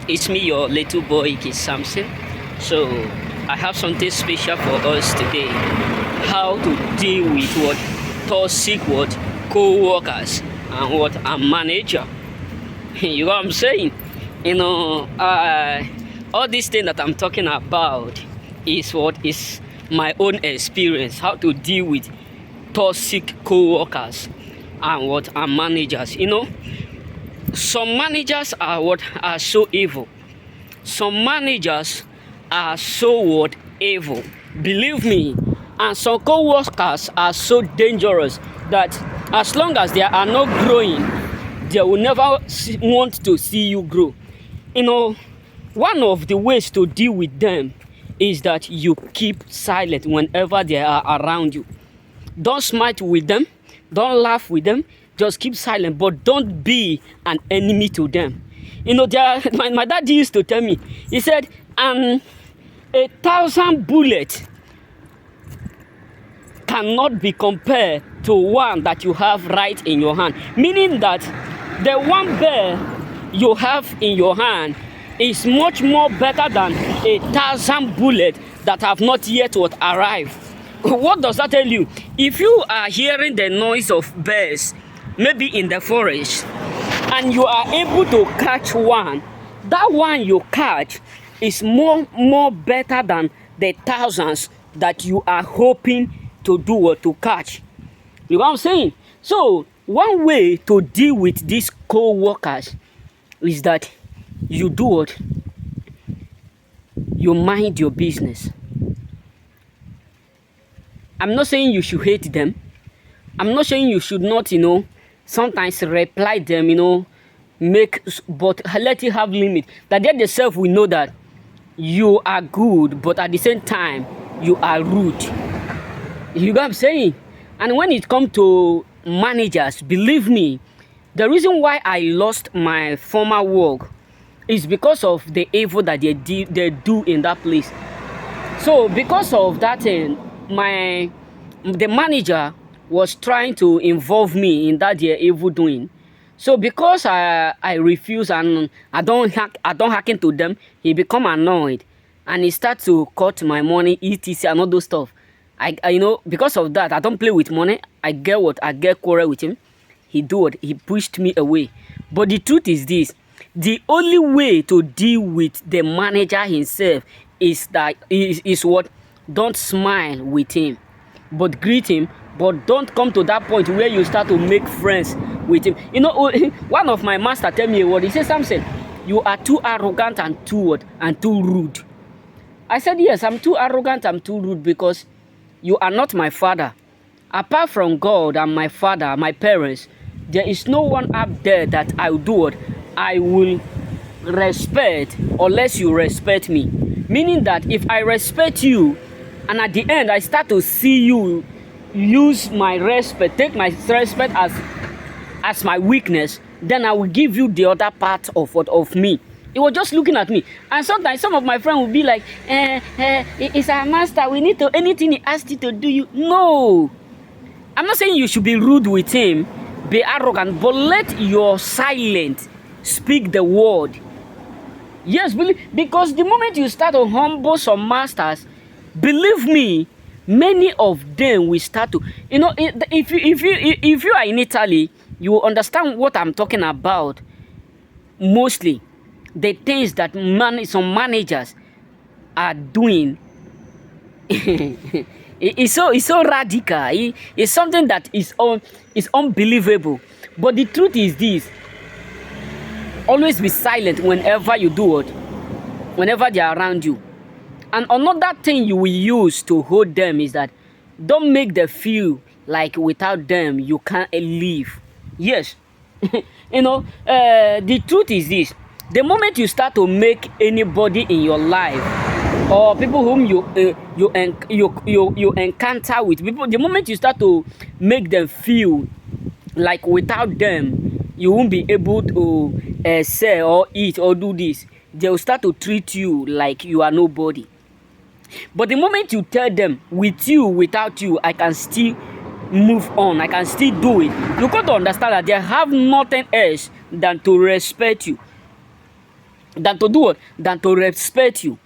It's me, your little boy, Kid Samson. So, I have something special for us today. How to deal with what toxic co-workers and what a manager. You know what I'm saying? All this thing that I'm talking about is what is my own experience. How to deal with toxic co-workers and what are managers. Some managers are so evil. Some managers are so evil. Believe me. And some co-workers are so dangerous that as long as they are not growing, they will never want to see you grow. One of the ways to deal with them is that you keep silent whenever they are around you. Don't smite with them. Don't laugh with them. Just keep silent, but don't be an enemy to them. My dad used to tell me, he said, 1,000 bullets cannot be compared to one that you have right in your hand. Meaning that the one bear you have in your hand is much more better than 1,000 bullets that have not yet arrived. What does that tell you? If you are hearing the noise of bears, maybe in the forest, and you are able to catch one, that one you catch is more better than the thousands that you are hoping to do or to catch. You know what I'm saying? So one way to deal with these co-workers is that you do what? You mind your business. I'm not saying you should hate them. I'm not saying you should not, sometimes reply them, but let it have limit. That they themselves will know that you are good, but at the same time, you are rude. You know what I'm saying? And when it comes to managers, believe me, the reason why I lost my former work is because of the evil that they do in that place. So because of that, the manager was trying to involve me in that their evil doing. So because I refuse and I don't hack into them, he become annoyed and he start to cut my money, etc. and all those stuff. Because of that, I don't play with money. I get quarrel with him. He pushed me away. But the truth is this: the only way to deal with the manager himself is what? Don't smile with him, but greet him. But don't come to that point where you start to make friends with him. One of my master tell me what he said. Samson, you are too arrogant and too rude. I said yes, I'm too arrogant, I'm too rude because you are not my father. Apart from God and my father, my parents, there is no one up there that I will respect unless you respect me. Meaning that if I respect you and at the end I start to see you use my respect, take my respect as my weakness, then I will give you the other part of me. He was just looking at me. And sometimes some of my friends will be like, it's our master, we need to, anything he asked you to do, you. No. I'm not saying you should be rude with him, be arrogant, but let your silence speak the word. Yes, because the moment you start to humble some masters, believe me, many of them will start to, if you are in Italy, you will understand what I'm talking about. Mostly the things that some managers are doing it's so radical. It's something that is unbelievable. But the truth is this: always be silent whenever you do it, whenever they are around you. And another thing you will use to hold them is that don't make them feel like without them you can't live. Yes. The truth is this: the moment you start to make anybody in your life or people whom you encounter with, people, the moment you start to make them feel like without them you won't be able to sell or eat or do this, they will start to treat you like you are nobody. But the moment you tell them, with you, without you, I can still move on, I can still do it, you got to understand that they have nothing else than to respect you. than to do what? Than to respect you.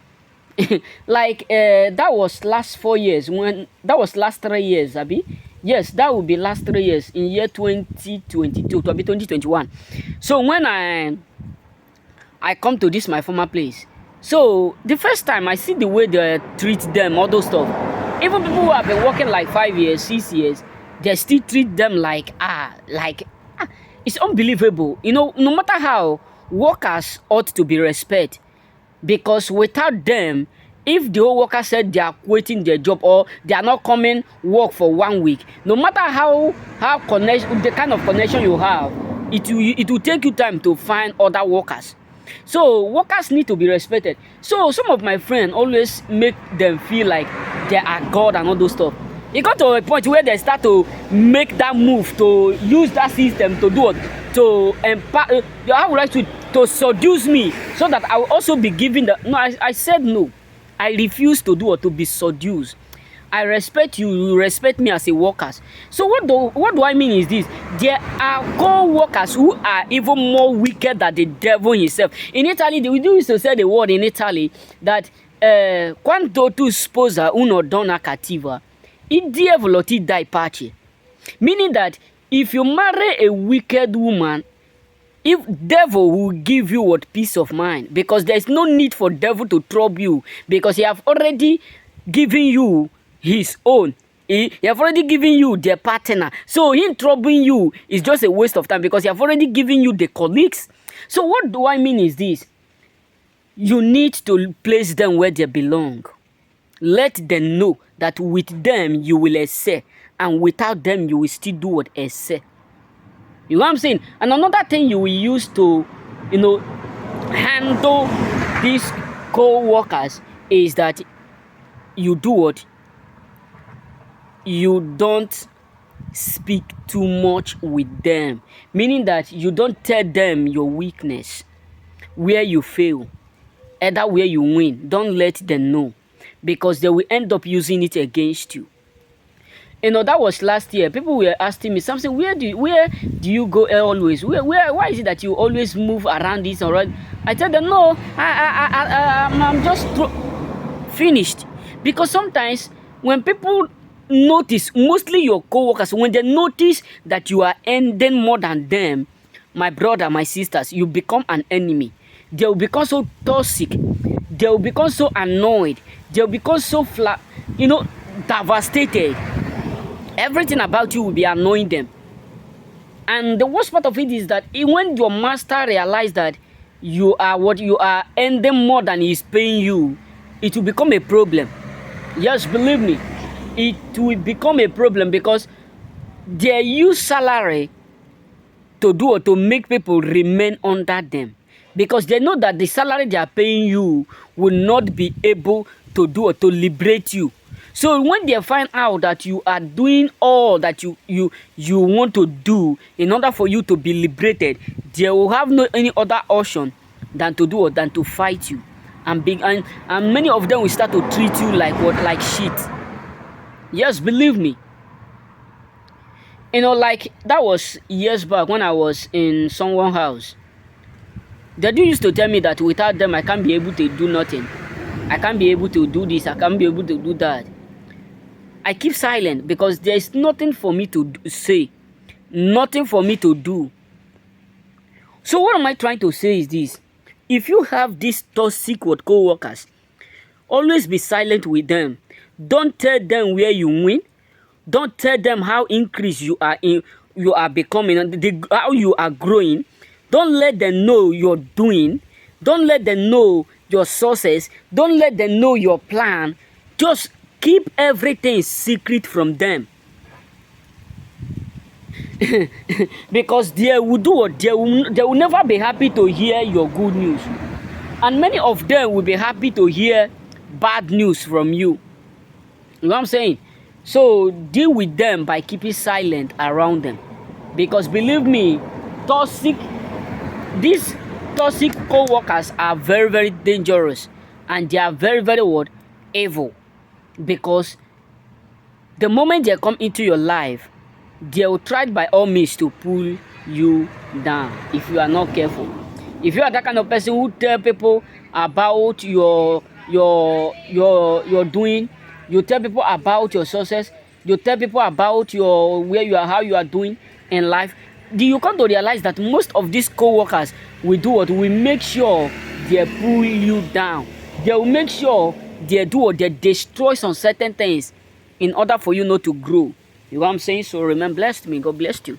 Like that was last 4 years, when that was last 3 years, Abby. Yes, that would be last 3 years in year 2022 to be 2021. So when I come to this my former place, so the first time I see the way they treat them, all those stuff. Even people who have been working like 5 years, 6 years, they still treat them like it's unbelievable. You know, no matter how, workers ought to be respected, because without them, if the whole worker said they are quitting their job or they are not coming work for 1 week, no matter how connection, the kind of connection you have, it will take you time to find other workers. So workers need to be respected. So some of my friends always make them feel like they are God and all those stuff. It got to a point where they start to make that move to use that system to do what? To empower, how would I to seduce me, so that I will also be giving the. No, I said no. I refuse to do what? To be seduced. I respect you, you respect me as a workers. So what do I mean is this? There are co-workers who are even more wicked than the devil himself. In Italy, we do used to say the word in Italy that quando tu sposa una donna cattiva, il diavolo ti dà pace. Meaning that if you marry a wicked woman, if devil will give you what? Peace of mind, because there is no need for devil to trouble you, because he have already given you his own. He have already given you their partner. So him troubling you is just a waste of time, because he have already given you the colleagues. So what do I mean is this? You need to place them where they belong. Let them know that with them you will excel, and without them you will still do what? Excel. You know what I'm saying? And another thing you will use to, handle these co-workers is that you do what? You don't speak too much with them. Meaning that you don't tell them your weakness, where you fail, either where you win. Don't let them know, because they will end up using it against you. That was last year. People were asking me something. Where do you go always? Why is it that you always move around this or right? I tell them no. I'm just finished, because sometimes when people notice, mostly your co-workers, when they notice that you are earning more than them, my brother, my sisters, you become an enemy. They will become so toxic. They will become so annoyed. They will become so devastated. Everything about you will be annoying them. And the worst part of it is that when your master realizes that you are earning more than he's paying you, it will become a problem. Yes, believe me, it will become a problem, because they use salary to make people remain under them, because they know that the salary they are paying you will not be able to liberate you. So when they find out that you are doing all that you want to do in order for you to be liberated, they will have no any other option than to fight you, and many of them will start to treat you like shit. Yes, believe me. Like that was years back when I was in someone's house. They do used to tell me that without them I can't be able to do nothing. I can't be able to do this. I can't be able to do that. I keep silent, because there is nothing for me to say, nothing for me to do. So what am I trying to say is this? If you have these toxic co-workers, always be silent with them. Don't tell them where you win. Don't tell them how increased you are becoming, how you are growing. Don't let them know you're doing. Don't let them know your sources. Don't let them know your plan. Just keep everything secret from them. Because they will do what? They will never be happy to hear your good news. And many of them will be happy to hear bad news from you. You know what I'm saying? So deal with them by keeping silent around them. Because believe me, these toxic co-workers are very, very dangerous. And they are very, very evil. Because the moment they come into your life, they will try by all means to pull you down if you are not careful. If you are that kind of person who tell people about your doing, you tell people about your success, you tell people about your where you are, how you are doing in life, do you come to realize that most of these co-workers will do what? Will make sure they pull you down. They will make sure they do what? They destroy some certain things in order for you not to grow. You know what I'm saying? So remain blessed. Me, God bless you.